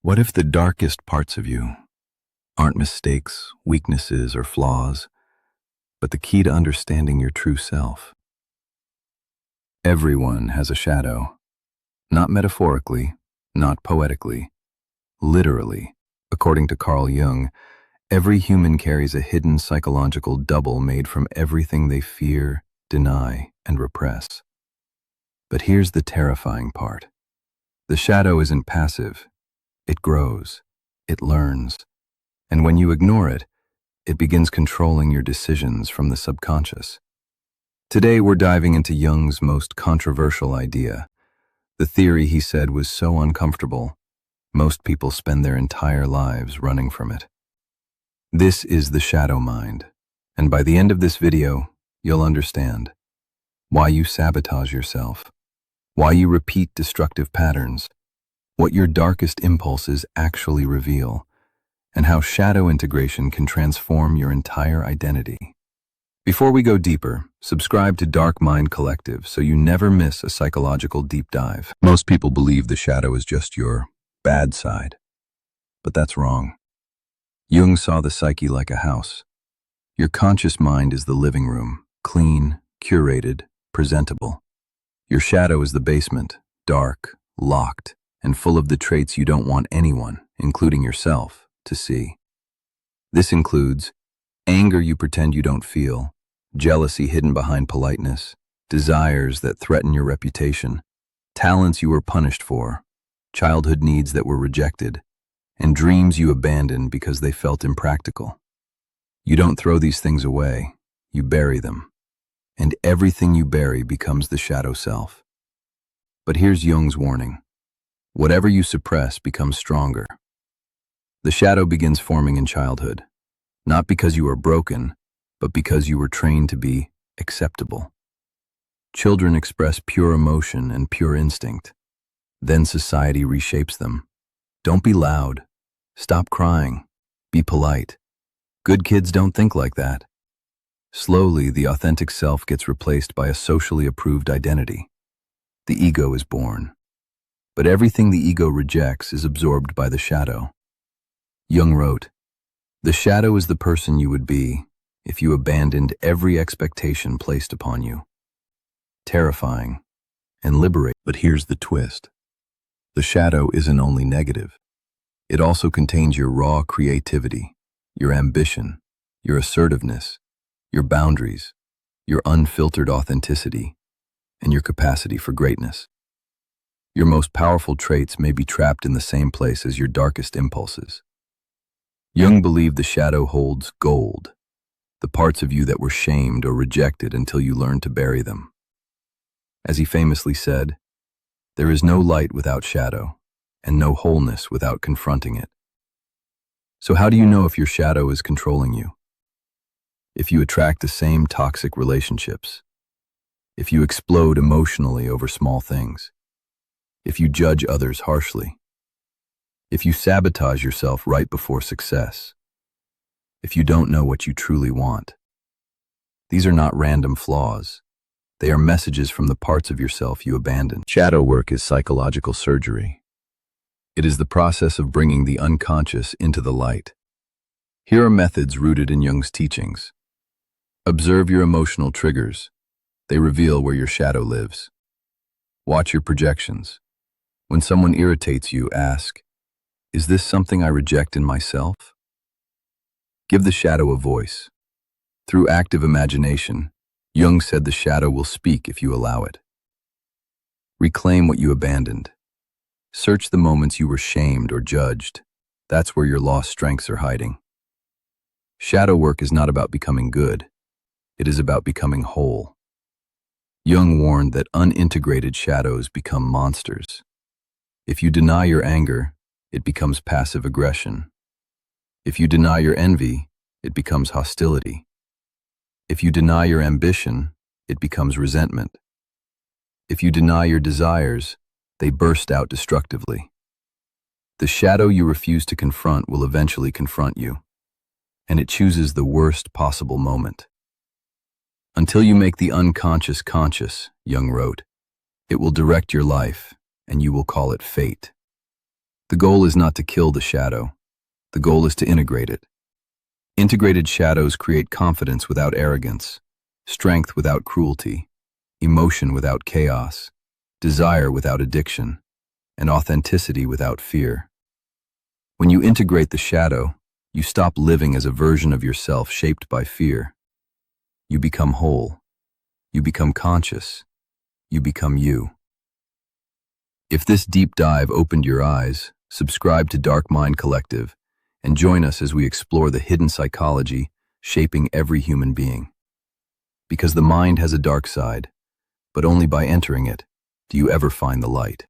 What if the darkest parts of you aren't mistakes, weaknesses, or flaws, but the key to understanding your true self? Everyone has a shadow, not metaphorically, not poetically, literally. According to Carl Jung, every human carries a hidden psychological double made from everything they fear, deny, and repress. But here's the terrifying part. The shadow isn't passive. It grows, it learns, and when you ignore it, it begins controlling your decisions from the subconscious. Today we're diving into Jung's most controversial idea. The theory, he said, was so uncomfortable, most people spend their entire lives running from it. This is the shadow mind, and by the end of this video, you'll understand why you sabotage yourself, why you repeat destructive patterns, what your darkest impulses actually reveal, and how shadow integration can transform your entire identity. Before we go deeper, subscribe to DarkMindCollective so you never miss a psychological deep dive. Most people believe the shadow is just your bad side, but that's wrong. Jung saw the psyche like a house. Your conscious mind is the living room, clean, curated, presentable. Your shadow is the basement, dark, locked, and full of the traits you don't want anyone, including yourself, to see. This includes anger you pretend you don't feel, jealousy hidden behind politeness, desires that threaten your reputation, talents you were punished for, childhood needs that were rejected, and dreams you abandoned because they felt impractical. You don't throw these things away, you bury them, and everything you bury becomes the shadow self. But here's Jung's warning. Whatever you suppress becomes stronger. The shadow begins forming in childhood, not because you are broken, but because you were trained to be acceptable. Children express pure emotion and pure instinct. Then society reshapes them. Don't be loud. Stop crying. Be polite. Good kids don't think like that. Slowly, the authentic self gets replaced by a socially approved identity. The ego is born. But everything the ego rejects is absorbed by the shadow. Jung wrote, "The shadow is the person you would be if you abandoned every expectation placed upon you." Terrifying and liberating. But here's the twist. The shadow isn't only negative. It also contains your raw creativity, your ambition, your assertiveness, your boundaries, your unfiltered authenticity, and your capacity for greatness. Your most powerful traits may be trapped in the same place as your darkest impulses. Jung believed the shadow holds gold, the parts of you that were shamed or rejected until you learned to bury them. As he famously said, "There is no light without shadow, and no wholeness without confronting it." So how do you know if your shadow is controlling you? If you attract the same toxic relationships, if you explode emotionally over small things, if you judge others harshly, if you sabotage yourself right before success, if you don't know what you truly want. These are not random flaws. They are messages from the parts of yourself you abandoned. Shadow work is psychological surgery. It is the process of bringing the unconscious into the light. Here are methods rooted in Jung's teachings. Observe your emotional triggers. They reveal where your shadow lives. Watch your projections. When someone irritates you, ask, "Is this something I reject in myself?" Give the shadow a voice. Through active imagination, Jung said the shadow will speak if you allow it. Reclaim what you abandoned. Search the moments you were shamed or judged. That's where your lost strengths are hiding. Shadow work is not about becoming good. It is about becoming whole. Jung warned that unintegrated shadows become monsters. If you deny your anger, it becomes passive aggression. If you deny your envy, it becomes hostility. If you deny your ambition, it becomes resentment. If you deny your desires, they burst out destructively. The shadow you refuse to confront will eventually confront you, and it chooses the worst possible moment. Until you make the unconscious conscious, Jung wrote, it will direct your life, and you will call it fate. The goal is not to kill the shadow. The goal is to integrate it. Integrated shadows create confidence without arrogance, strength without cruelty, emotion without chaos, desire without addiction, and authenticity without fear. When you integrate the shadow, you stop living as a version of yourself shaped by fear. You become whole. You become conscious. You become you. If this deep dive opened your eyes, subscribe to Dark Mind Collective and join us as we explore the hidden psychology shaping every human being. Because the mind has a dark side, but only by entering it do you ever find the light.